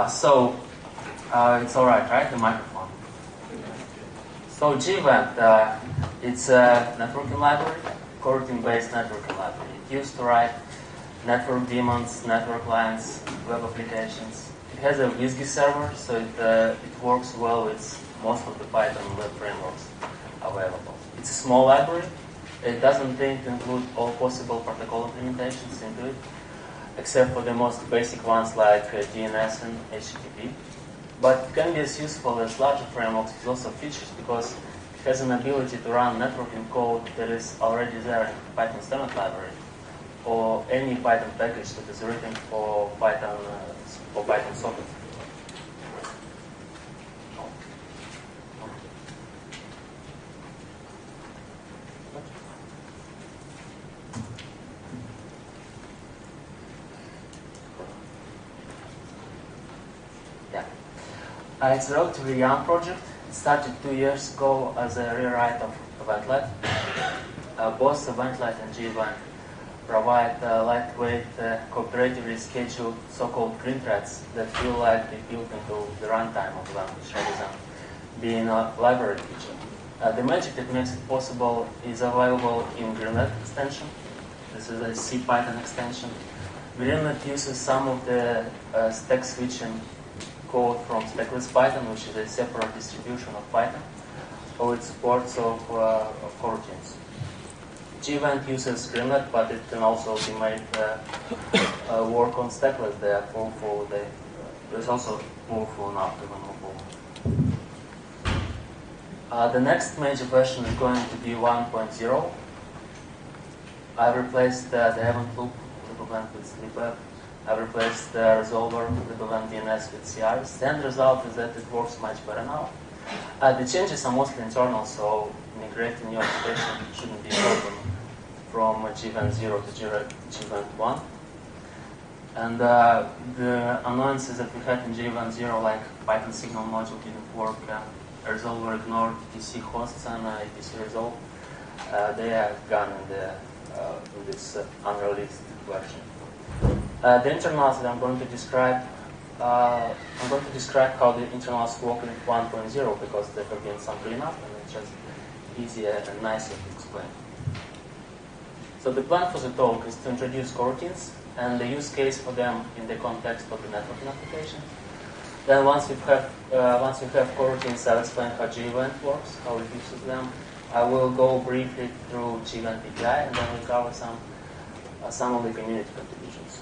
It's all right? The microphone. So Gevent, it's a networking library, coroutine-based networking library. It used to write network daemons, network lines, web applications. It has a WSGI server, so it works well with most of the Python web frameworks available. It's a small library. It doesn't tend to include all possible protocol implementations into it, except for the most basic ones like DNS and HTTP. But it can be as useful as larger frameworks with lots of features because it has an ability to run networking code that is already there in Python standard library, or any Python package that is written for Python socket. It's a relatively young project. It started 2 years ago as a rewrite of Gevent. Both Gevent and Gevent provide lightweight, cooperatively scheduled so-called green threads that feel like they built into the runtime of the language rather than being a library feature. The magic that makes it possible is available in Greenlet extension. This is a CPython extension. Greenlet uses some of the stack switching code from stackless Python, which is a separate distribution of Python, or it supports of coroutines. Gevent uses Greenlet, but it can also be made work on stackless. They are powerful. There's also powerful enough to move over. The next major version is going to be 1.0. I replaced the event loop with Gevent with sleepweb. I've replaced the resolver with the DNS with CRs. The end result is that it works much better now. The changes are mostly internal, so migrating your application shouldn't be a problem from Gevent 0 to Gevent 1. And the annoyances that we had in Gevent 0, like Python signal module didn't work, resolver ignored etc hosts and etc resolve, they are gone in this unreleased version. The internals that I'm going to describe how the internals work in 1.0 because there have been some cleanup and it's just easier and nicer to explain. So the plan for the talk is to introduce coroutines and the use case for them in the context of the networking application. Then once you have coroutines, I'll explain how Gevent works, how it uses them. I will go briefly through Gevent API and then we'll cover some of the community contributions.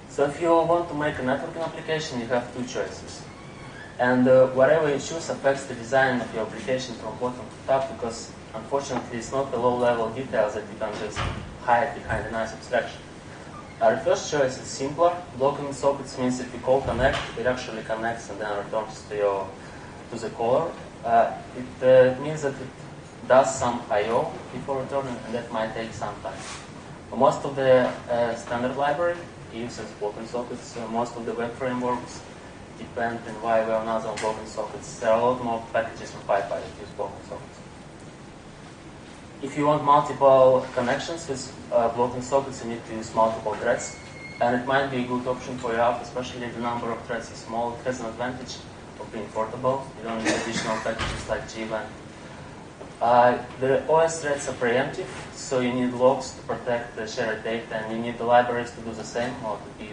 So if you want to make a networking application, you have two choices. And whatever you choose affects the design of your application from bottom to top because, unfortunately, it's not the low-level details that you can just hide behind a nice abstraction. The first choice is simpler. Blocking sockets means if you call connect, it actually connects and then returns to the caller. It means that it does some I/O before returning, and that might take some time. Most of the standard library uses blocking sockets. Most of the web frameworks depend in one way or another on blocking sockets. There are a lot more packages from PyPy that use blocking sockets. If you want multiple connections with blocking sockets, you need to use multiple threads, and it might be a good option for your app, especially if the number of threads is small. It has an advantage of being portable. You don't need additional packages like Gevent. The OS threads are preemptive, so you need logs to protect the shared data, and you need the libraries to do the same, or you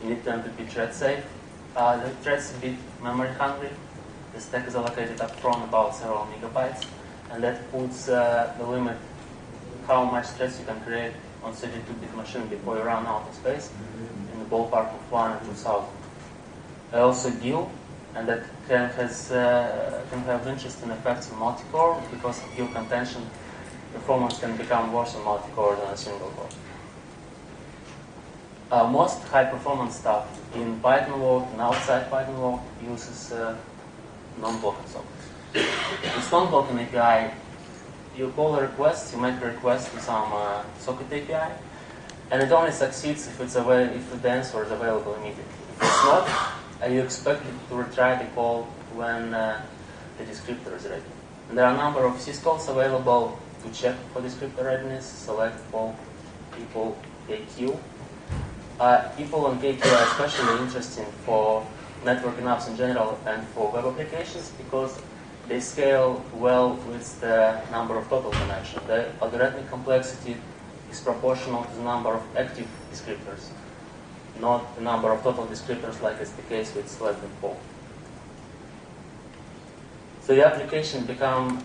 need them to be thread safe. The threads are a bit memory hungry. The stack is allocated up front about several megabytes, and that puts the limit how much threads you can create on 32-bit machine before you run out of space in the ballpark of 1 and 2,000. Also GIL, and that can have interesting effects on multi-core because of GIL contention. Performance can become worse on multi-core than a single core. Most high-performance stuff in Python world and outside Python world uses non-blocking sockets. With non-blocking API, you call a request, you make a request to some socket API, and it only succeeds if the answer is available immediately. If it's not, you expect it to retry the call when the descriptor is ready. And there are a number of syscalls available to check for descriptor readiness. Select, poll, people, AQ. people on KQ are especially interesting for networking apps in general and for web applications because they scale well with the number of total connections. The algorithmic complexity is proportional to the number of active descriptors, not the number of total descriptors like is the case with less than 4. So the application become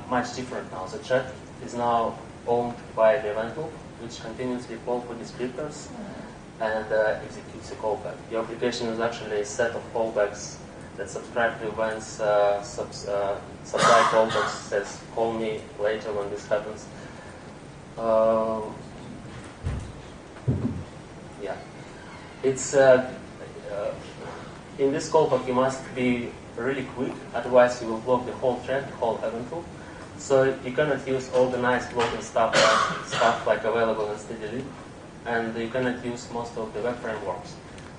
much different now. The chat is now owned by the event loop, which continuously calls for descriptors and executes a callback. The application is actually a set of callbacks that subscribe to events, supply callbacks, says call me later when this happens. Yeah, it's in this callback you must be really quick, otherwise you will block the whole thread, the whole event loop. So you cannot use all the nice blocking stuff like available and steadily, and you cannot use most of the web frameworks.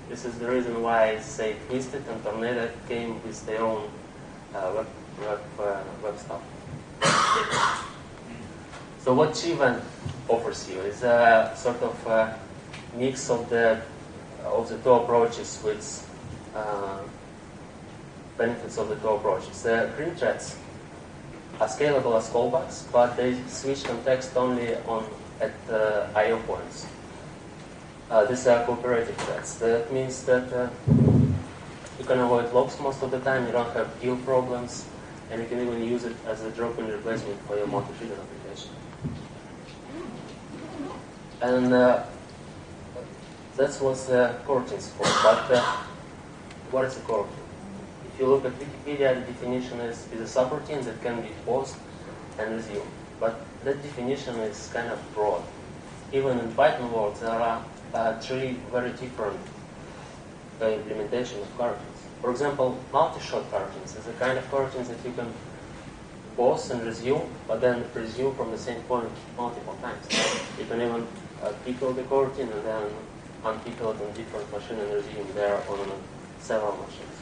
This is the reason why, say, Twisted and Tornado came with their own web stuff. So what Gevent offers you is a sort of mix of the two approaches with benefits of the two approaches. The green threads are scalable as callbacks, but they switch context only at I/O points. These are cooperative threads. That means that you can avoid locks most of the time, you don't have deal problems, and you can even use it as a drop-in replacement for your multi-threaded application. And that's what the coroutines for. But what is a coroutine? If you look at Wikipedia, the definition is a subroutine that can be paused and resumed. But that definition is kind of broad. Even in Python world, there are 3 very different implementation of coroutines. For example, multi-shot coroutines is a kind of coroutines that you can pause and resume, but then resume from the same point multiple times. You can even pickle the coroutine and then unpickle it on different machines and resume there on several machines.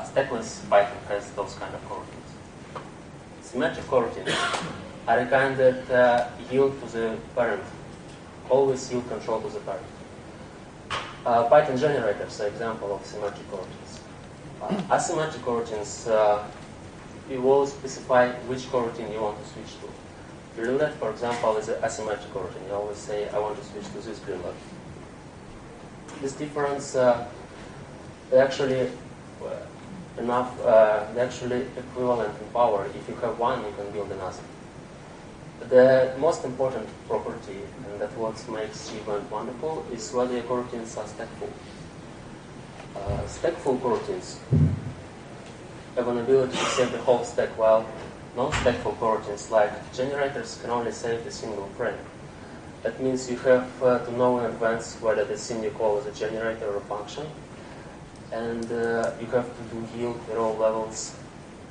Stackless Python has those kind of coroutines. Symmetric coroutines are a kind that yield to the parent, always yield control to the parent. Python generators are example of symmetric coroutines. Asymmetric coroutines, you will specify which coroutine you want to switch to. Greenlet, for example, is an asymmetric coroutine. You always say, I want to switch to this greenlet. This difference, they actually equivalent in power. If you have one, you can build another. The most important property, and that what makes Gevent wonderful, is whether your coroutines are stackful. Stackful coroutines have an ability to save the whole stack, while non-stackful coroutines, like generators, can only save a single frame. That means you have to know in advance whether the thing you call is a generator or a function, and you have to do yield at all levels.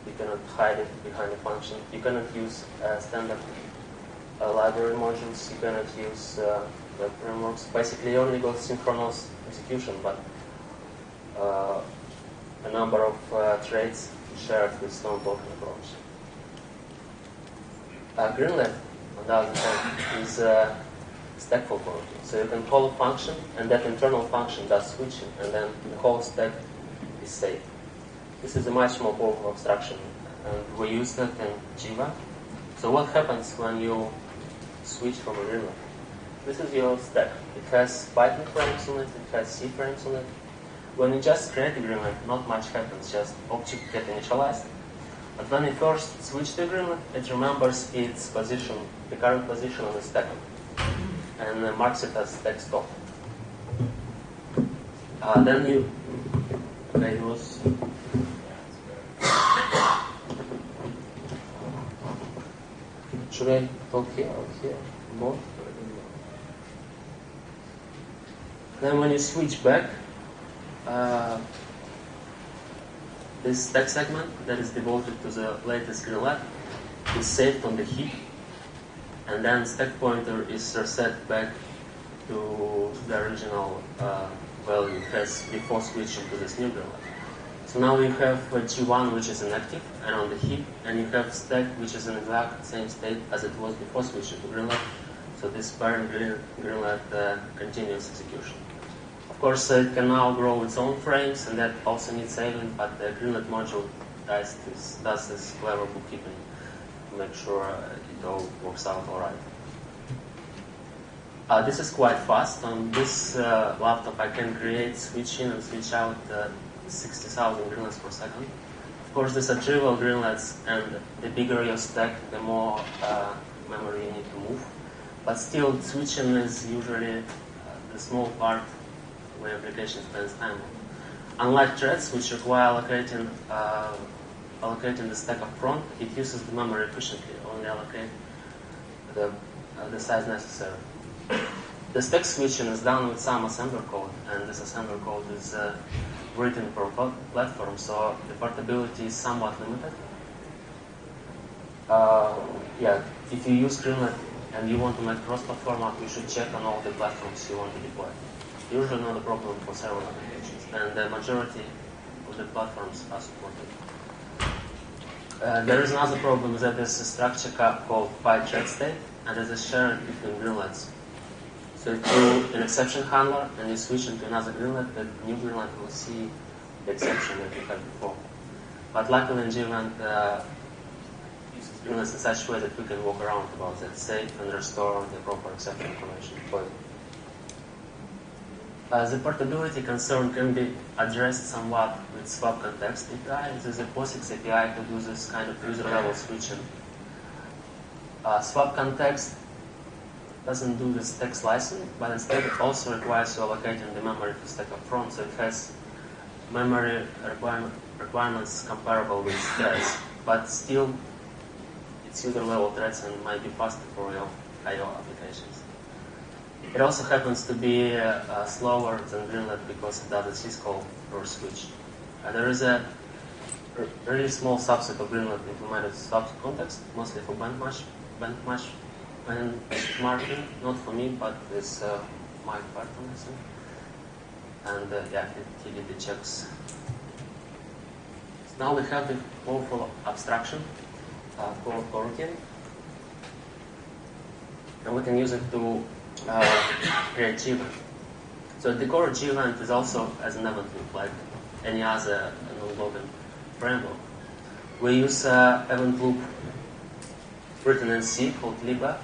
You cannot hide it behind a function. You cannot use standard library modules. You cannot use web frameworks. Basically, you only got synchronous execution, but a number of traits shared with non-token approach. Greenlet, on the other hand, is a stackful coroutine. So you can call a function, and that internal function does switching, and then the whole stack is saved. This is a much more powerful abstraction, and we use that in Gevent. So what happens when you switch from a greenlet? This is your stack. It has Python frames on it, it has C frames on it. When you just create a greenlet, not much happens, just object get initialized. But when you first switch to a greenlet, it remembers its position, the current position on the stack, and marks it as stack stop. Then you, okay, it was, should I talk here or here? Both? Then when you switch back, this stack segment that is devoted to the latest greenlet is saved on the heap, and then stack pointer is reset back to the original value it has before switching to this new greenlet. So now you have G1, which is inactive and on the heap, and you have stack which is in exact same state as it was before switching to greenlet. So this parent greenlet continues execution. Of course, it can now grow its own frames, and that also needs saving, but the greenlet module does this clever bookkeeping to make sure it all works out all right. This is quite fast. On this laptop, I can create, switch in and switch out 60,000 greenlets per second. Of course, these are trivial greenlets, and the bigger your stack, the more memory you need to move. But still, switching is usually the small part where application spends time on. Unlike threads, which require allocating the stack up front, it uses the memory efficiently, only allocate the size necessary. The stack switching is done with some assembler code, and this assembler code is written per platform, so the portability is somewhat limited. If you use Greenlet and you want to make cross-platform app, you should check on all the platforms you want to deploy. Usually not a problem for several applications, and the majority of the platforms are supported. There is another problem that there's a structure called by-thread state, and it is shared between greenlets. So if you do an exception handler and you switch into another greenlet, the new greenlet will see the exception that you had before. But luckily in Gevent, uses greenlets in such a way that we can walk around about that, save and restore the proper exception information for you. The portability concern can be addressed somewhat with swap context API. This is a POSIX API to do this kind of user-level switching. Swap context doesn't do the stack slicing, but instead it also requires you allocating the memory to stack up front, so it has memory requirements comparable with threads, but still it's user-level threads and might be faster for your I/O applications. It also happens to be slower than Greenlet because it does a syscall per switch. There is a really small subset of Greenlet implemented swap context, mostly for benchmarking, not for me, but it's my partner, I think. And he did the checks. So now we have the powerful abstraction called coroutine, and we can use it to create Gevent. So the core Gevent is also as an event loop, like any other non-logging framework. We use event loop written in C called liba.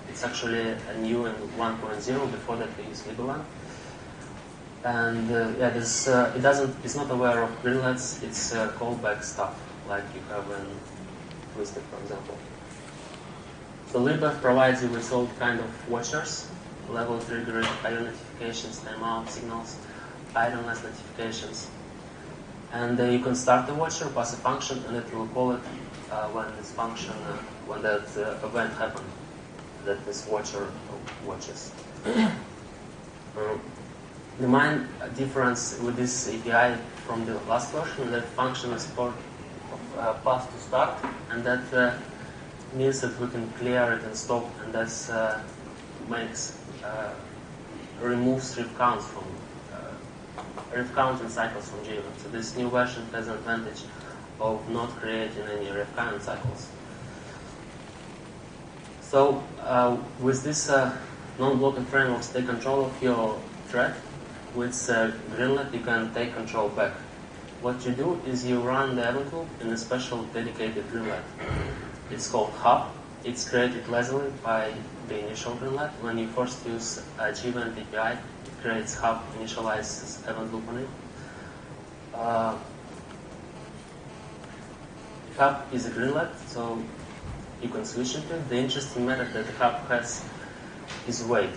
It's actually a new in 1.0. Before that, we used liba1. And it's not aware of greenlets. It's callback stuff, like you have in Twisted, for example. So liba provides you with all kind of watchers, level triggered IO notifications, timeout signals, idleness notifications. And you can start the watcher, pass a function, and it will call it when this function, when that event happened, that this watcher watches. The main difference with this API from the last version is that function is part of path to start, and that means that we can clear it and stop, and that removes ref counts from ref count and cycles from Gevent. So this new version has an advantage of not creating any ref count cycles. So with this non-blocking frameworks, take control of your thread. With Greenlet, you can take control back. What you do is you run the event loop in a special dedicated Greenlet. It's called Hub. It's created lazily by the initial Greenlet. When you first use a Gevent API, it creates Hub, initializes event loop on it. Hub is a Greenlet, so you can switch into it. The interesting method that the Hub has is wait.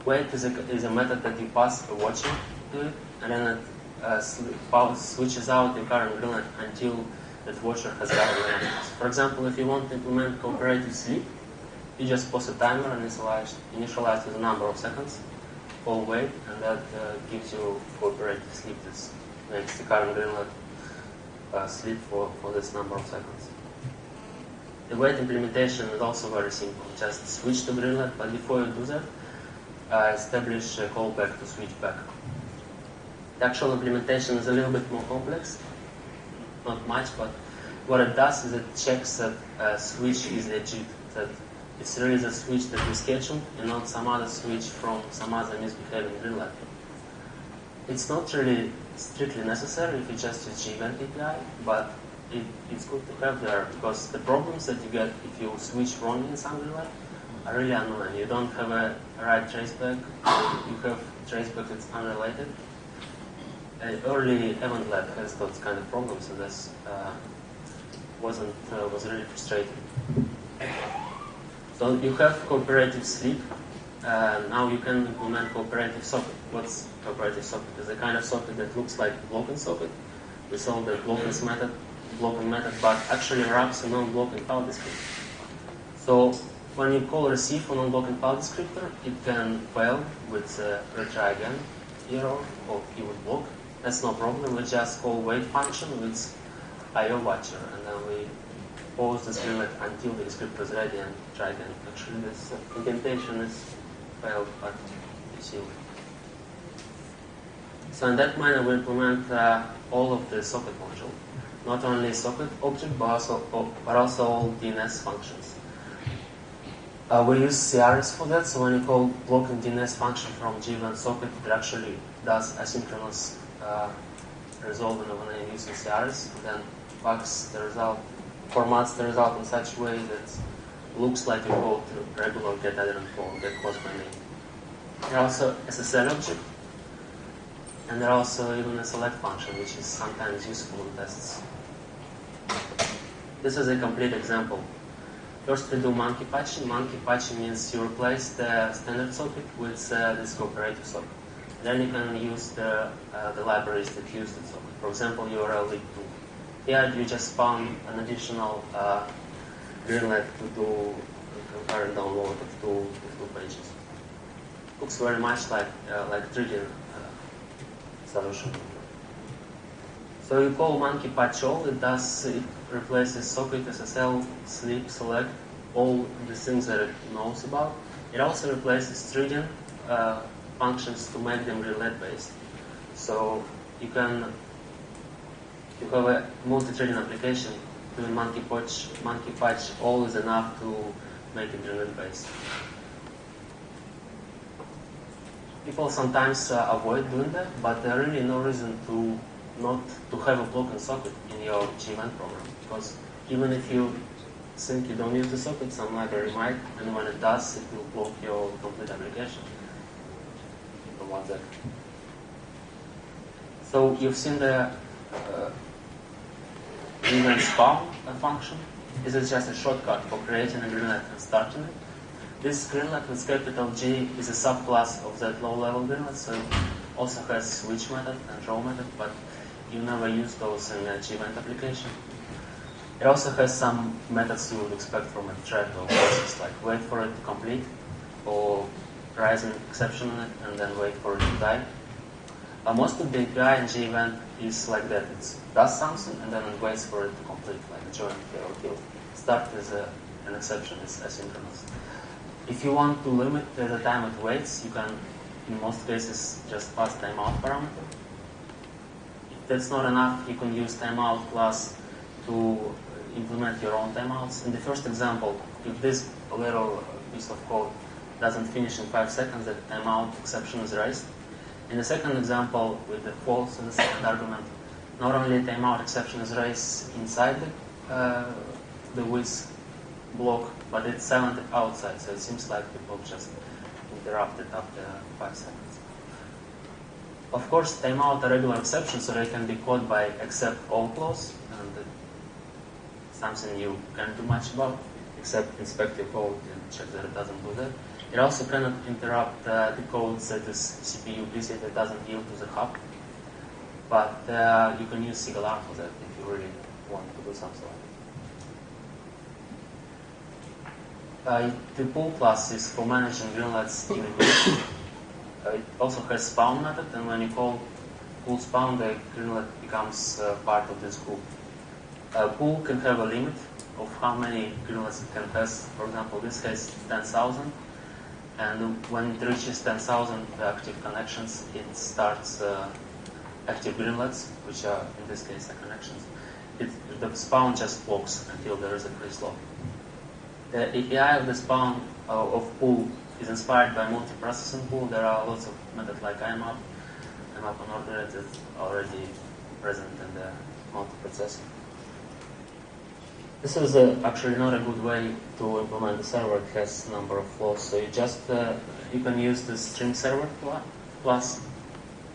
Wait is a method that you pass a watcher to it, and then it switches out the current Greenlet until that watcher has gathered elements. For example, if you want to implement cooperative sleep, you just pause a timer and initialize with a number of seconds, call wait, and that gives you cooperative sleep. This makes the current Greenlet sleep for this number of seconds. The wait implementation is also very simple. Just switch to Greenlet, but before you do that, establish a callback to switch back. The actual implementation is a little bit more complex, not much, but what it does is it checks that switch is legit, that it's really the switch that we scheduled and not some other switch from some other misbehaving greenlet. It's not really strictly necessary if you just use Gevent API, but it's good to have there because the problems that you get if you switch wrongly in some greenlet are really annoying. You don't have a right traceback, you have traceback that's unrelated. Early event lab has those kind of problems, and this was really frustrating. So you have cooperative sleep. Now you can implement cooperative socket. What's cooperative socket? It's a kind of socket that looks like blocking socket. We saw the blocking method, but actually wraps a non-blocking file descriptor. So when you call receive a non-blocking file descriptor, it can fail with retry again error, or it would block. That's no problem. We just call wait function with IO watcher, and then we pause the script until the descriptor is ready and try again. Actually, this indentation is failed, but you see. So in that manner, we implement all of the socket module, not only socket object, but also all DNS functions. We use CRS for that, so when you call blocking DNS function from Gevent socket, it actually does asynchronous resolving of a name using CRS, and then packs the result, formats the result in such a way that looks like you called regular get address for get host by name. There are also SSL object, and there are also even a select function, which is sometimes useful in tests. This is a complete example. First, we do monkey patching. Monkey patching means you replace the standard socket with this cooperative socket. Then you can use the libraries that use the socket. For example, URL lib2. Here you just found an additional greenlet to do compare and download of two pages. Looks very much like Tridian solution. So you call monkey patch all. It replaces socket, SSL, sleep, select, all the things that it knows about. It also replaces Tridian functions to make them greenlet based. So you have a multi-threading application doing monkey patch all is enough to make it greenlet based. People sometimes avoid doing that, but there really no reason to not to have a blocking socket in your Gevent program, because even if you think you don't use the socket, some library might, and when it does, it will block your complete application. People want that. So you've seen the Gevent spawn function. This is just a shortcut for creating a greenlet and starting it. This greenlet with capital G is a subclass of that low-level greenlet, so it also has switch method and draw method, but you never use those in a Gevent application. It also has some methods you would expect from a thread or process, like wait for it to complete, or raise an exception in it, and then wait for it to die. Most of the API in Gevent is like that. It does something, and then it waits for it to complete, like join here or kill. Start with an exception, it's asynchronous. If you want to limit the time it waits, you can, in most cases, just pass timeout parameter. If that's not enough, you can use timeout class to implement your own timeouts. In the first example, if this little piece of code doesn't finish in 5 seconds, the timeout exception is raised. In the second example, with the false in the second argument, not only timeout exception is raised inside the with block, but it's silent outside, so it seems like people just interrupted after 5 seconds. Of course, timeout are regular exceptions, so they can be called by except all clause, and something you can't do much about, except inspect your code and check that it doesn't do that. It also cannot interrupt the code that is CPU busy that doesn't yield to the hub, but you can use Siglar for that if you really want to do something like that. The pool class is for managing greenlets in a group. It also has spawn method, and when you call pool spawn, the greenlet becomes part of this group. Pool can have a limit of how many greenlets it can have. For example, this has 10,000, and when it reaches 10,000 active connections, it starts active greenlets, which are in this case the connections. The spawn just blocks until there is a free slot. The API of the spawn of pool is inspired by multi-processing pool. There are lots of methods like IMAP on order that is already present in the multi-processing. This is actually not a good way to implement the server. It has a number of flaws. So you can use the stream server plus,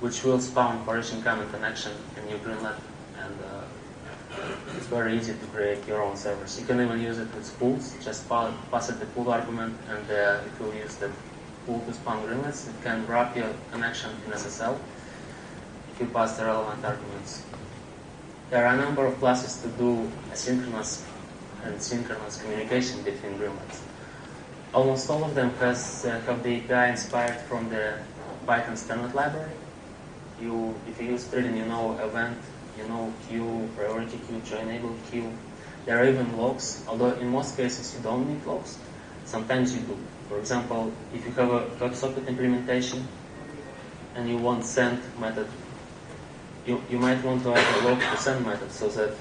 which will spawn for each incoming connection in your Greenland, and it's very easy to create your own servers. You can even use it with pools. Just pass it the pool argument, and it will use the pool to spawn Greenlands. It can wrap your connection in SSL if you pass the relevant arguments. There are a number of classes to do asynchronous and synchronous communication between Greenlands. Almost all of them have the API inspired from the Python standard library. If you use threading, you know event, you know queue, priority queue, join-enable queue. There are even logs, although in most cases you don't need logs. Sometimes you do. For example, if you have a WebSocket implementation and you want send method, you might want to add a log to send method so that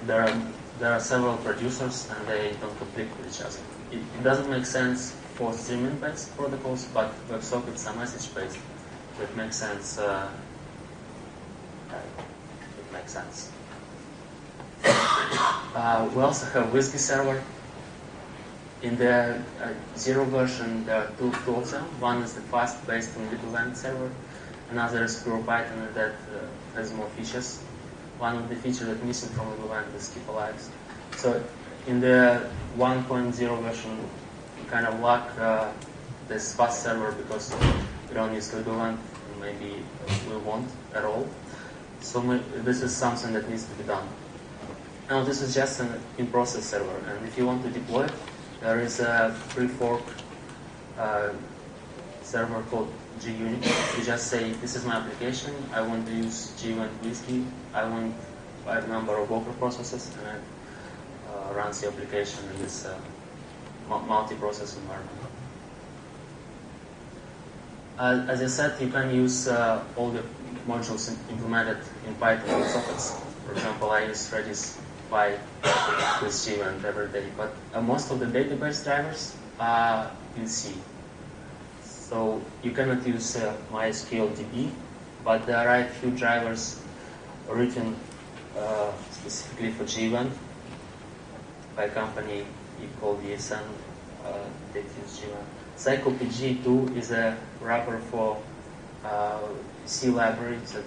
there are several producers and they don't conflict with each other. It doesn't make sense for streaming-based protocols, but WebSockets are message-based. It makes sense. It makes sense. We also have Whiskey server. In the 0 version, there are two of them. One is the fast based on the Gevent server. Another is pure Python that has more features. One of the features that's missing from the Gevent is keep alive. So in the 1.0 version, you kind of lack this fast server because we don't use Gevent, maybe we won't at all. So this is something that needs to be done. Now this is just an in-process server, and if you want to deploy it, there is a pre-fork server called GUnit. You just say, this is my application, I want to use Gevent Whiskey, I want a number of Docker processes, and it runs the application in this multi-process environment. As I said, you can use all the modules implemented in Python with sockets. For example, I use Redis by with Gevent every day, but most of the database drivers are in C. So you cannot use MySQL DB, but there are a few drivers written specifically for Gevent by a company called ESN that use Gevent. PsychoPG2 is a wrapper for C library that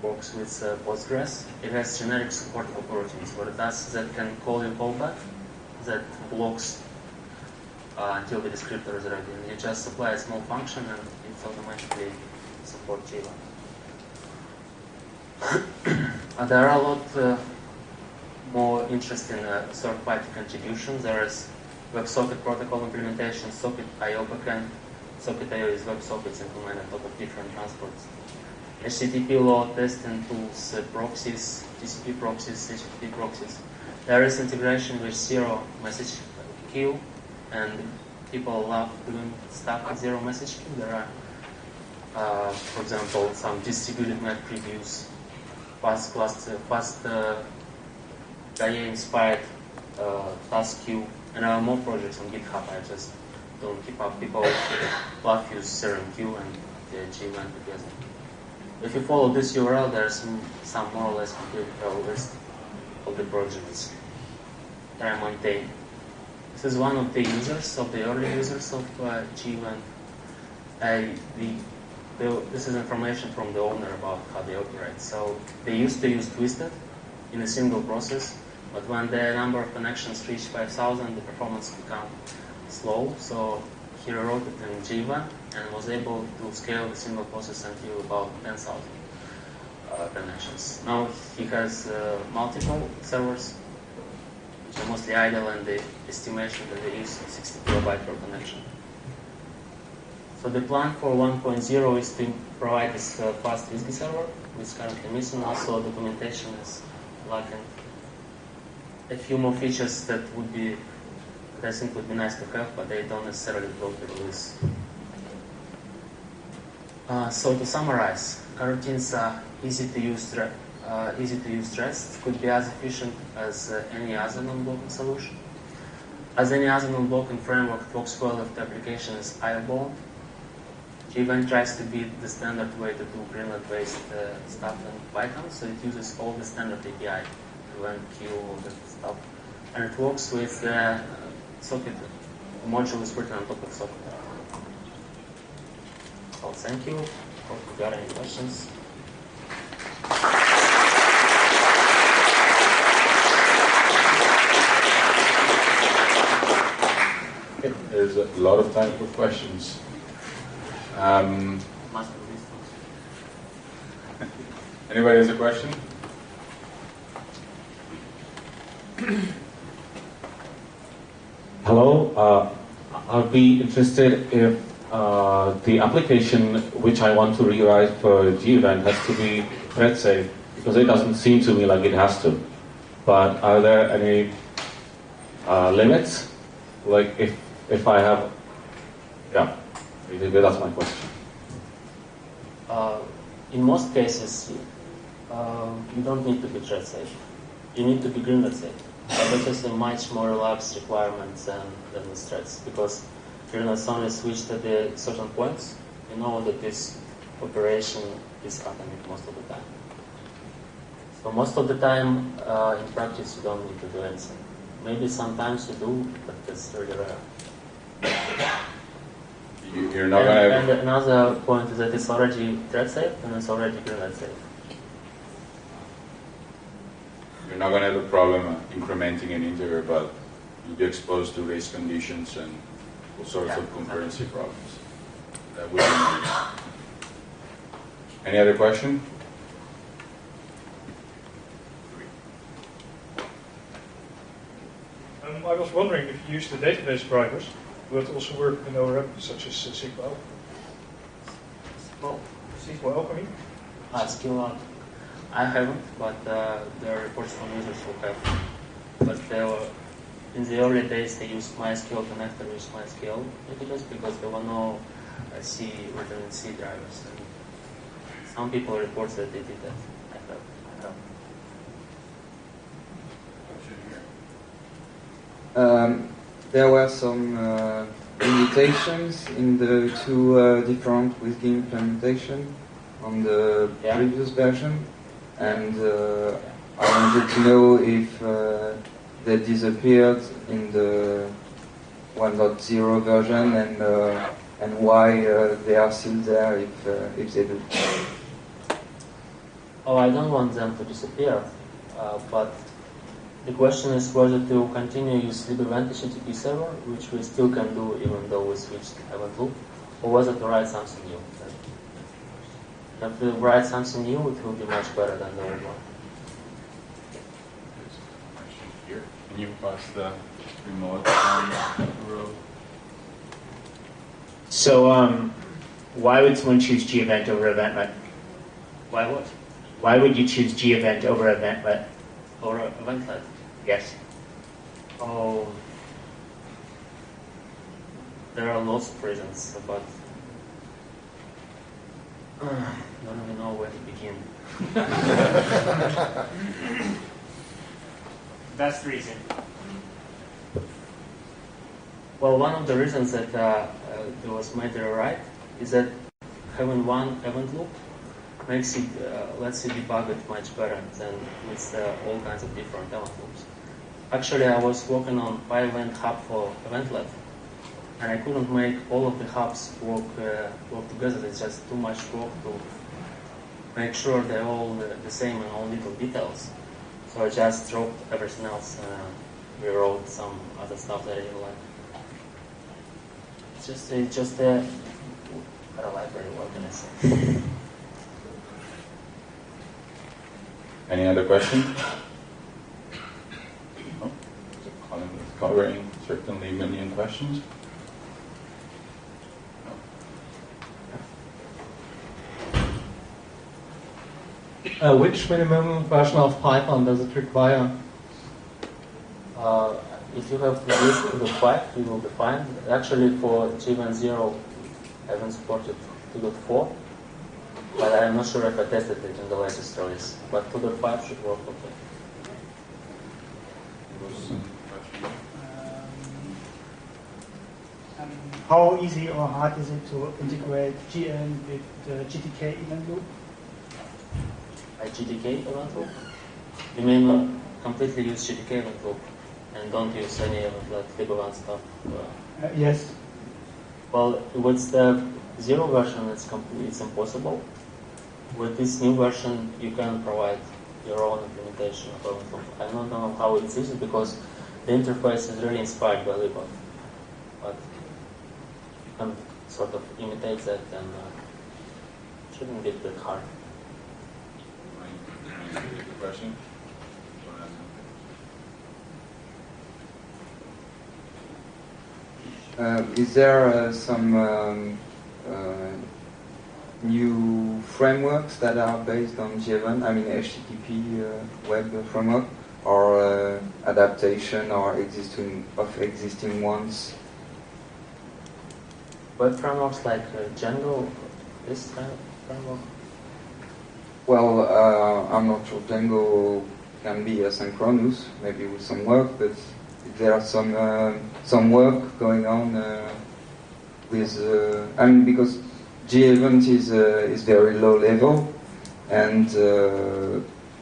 works with Postgres. It has generic support for coroutines. What it does is that can call your callback that blocks until the descriptor is ready. And you just apply a small function and it automatically supports Java. There are a lot more interesting third-party contributions. There is WebSocket protocol implementation, Socket.io backend. Socket.io is WebSockets implemented on top of different transports. HTTP load testing tools, proxies, TCP proxies, HTTP proxies. There is integration with zero message queue, and people love doing stuff with zero message queue. There are, for example, some distributed map previews, fast cluster, fast GAIA-inspired task queue, and there are more projects on GitHub. I just don't keep up. People love use CRMQ and the Gevent together. If you follow this URL, there's some more or less complete list of the projects that I maintain. This is one of the users, of the early users of Gevent. This is information from the owner about how they operate. So they used to use Twisted in a single process, but when the number of connections reached 5,000, the performance became slow. So he wrote it in Gevent and was able to scale the single process until about 10,000 connections. Now he has multiple servers, which are mostly idle, and the estimation that they use 60 kilobytes per connection. So the plan for 1.0 is to provide this fast Whiskey server, which is currently missing. Also, documentation is lacking. A few more features that I think would be nice to have, but they don't necessarily block the release. So to summarize, coroutines are easy to use easy to use threads. It could be as efficient as any other non-blocking solution. As any other non-blocking framework, it works well if the application is IO-bound. Gevent tries to be the standard way to do greenlet-based stuff in Python, so it uses all the standard API, Gevent, Q, all that stuff. And it works with socket. The module is written on top of socket. So thank you. Hope you got any questions. Okay, there's a lot of time for questions. Anybody has a question? Hello, I'll be interested if the application which I want to rewrite for Gevent has to be thread safe, because it doesn't seem to me like it has to. But are there any limits? Like if I have, yeah, that's my question. In most cases, you don't need to be thread safe. You need to be greenlet safe. But this is a much more relaxed requirement than with threads, because greenlets only switch at the certain points. You know that this operation is atomic most of the time. So most of the time, in practice, you don't need to do anything. Maybe sometimes you do, but it's really rare. You're not going to... And another point is that it's already thread safe and it's already greenlet safe. You're not going to have a problem incrementing an integer, but you'll be exposed to race conditions and all sorts of concurrency problems. That would be nice. Any other question? I was wondering if you use the database drivers, will it also work in ORM, such as SQL? SQL, I mean? SQL. I haven't, but there are reports from users who have. But in the early days, they used MySQL connector with MySQL packages because there were no C written in C drivers. And some people report that they did that. I have. There were some limitations in the two different WSGI implementation on the previous version, and I wanted to know if they disappeared in the 1.0 version and why they are still there if they do. Oh, I don't want them to disappear, but the question is whether to continue use libEvent HTTP server, which we still can do even though we switched event loop, or whether to write something new. If we write something new, it will be much better than the old one. There's a question here. Can you pass the remote row? So, why would someone choose Gevent over EventLet? Why what? Why would you choose Gevent over EventLet? Or EventLet? Yes. Oh, there are lots of reasons, but I don't even know where to begin. Best reason. Well, one of the reasons that there was made right is that having one event loop makes it, lets you debug it much better than with all kinds of different event loops. Actually, I was working on PyEvent hub for EventLet, and I couldn't make all of the hubs work together. It's just too much work to make sure they're all the same in all little details. So I just dropped everything else and rewrote some other stuff that I didn't like. It's just a library, what can I say? Any other question? No? Is it covering certainly a million questions? Which minimum version of Python does it require? If you have reduced to the 5, you will be fine. Actually, for Gevent 0, I haven't supported 2.4. but I'm not sure if I tested it in the latest release. But 2.5 should work okay. How easy or hard is it to integrate GN with the GTK event loop? A GTK event loop? You mean completely use GTK event loop and don't use any of that Figure stuff? Yes. Well, with the 0 version, it's impossible. With this new version, you can provide your own implementation of event loop. I don't know how it's used because the interface is really inspired by Libot, but you can sort of imitate that and it shouldn't be that hard. Question? Is there some new frameworks that are based on Gevent? I mean, HTTP web framework, or adaptation or existing ones? Web frameworks like Django, this kind of framework? Well, I'm not sure Django can be asynchronous, maybe with some work, but there's some work going on with. I mean, because Gevent is very low level, and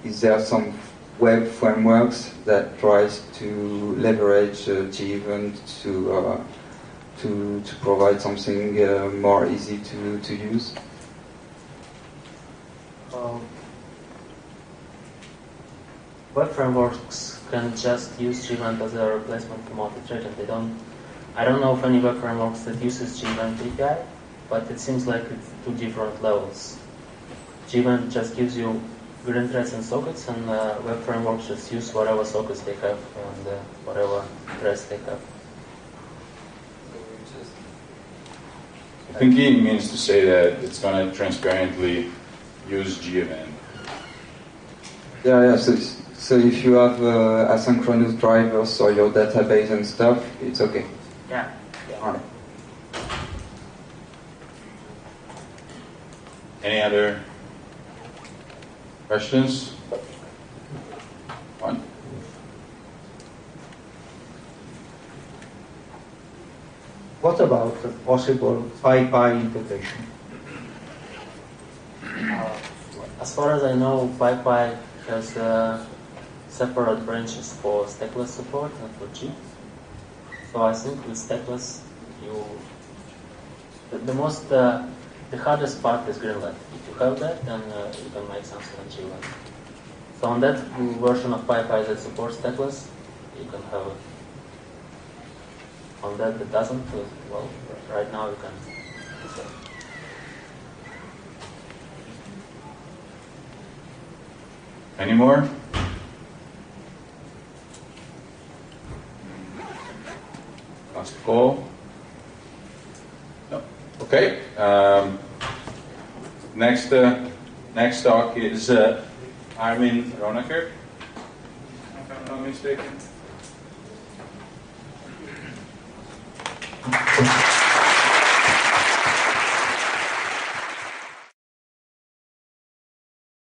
is there some web frameworks that tries to leverage Gevent to provide something more easy to use? Web frameworks can just use Gevent as a replacement for multi-thread, and I don't know of any web frameworks that uses Gevent API, but it seems like it's 2 different levels. Gevent just gives you green threads and sockets, and web frameworks just use whatever sockets they have and whatever threads they have. I think he means to say that it's going to transparently use Gevent. Yeah. So if you have asynchronous drivers or your database and stuff, it's okay. Yeah. All right. Any other questions? One. What about the possible PyPy integration? As far as I know, PyPy has separate branches for stackless support and for G. So I think with stackless, the hardest part is greenlet. If you have that, then you can make something on Gevent. So on that version of PyPy that supports stackless, you can have it. On that doesn't, well, right now you can. Any more? Last call? No. Okay. Next talk is Armin Ronacher, if I'm not mistaken.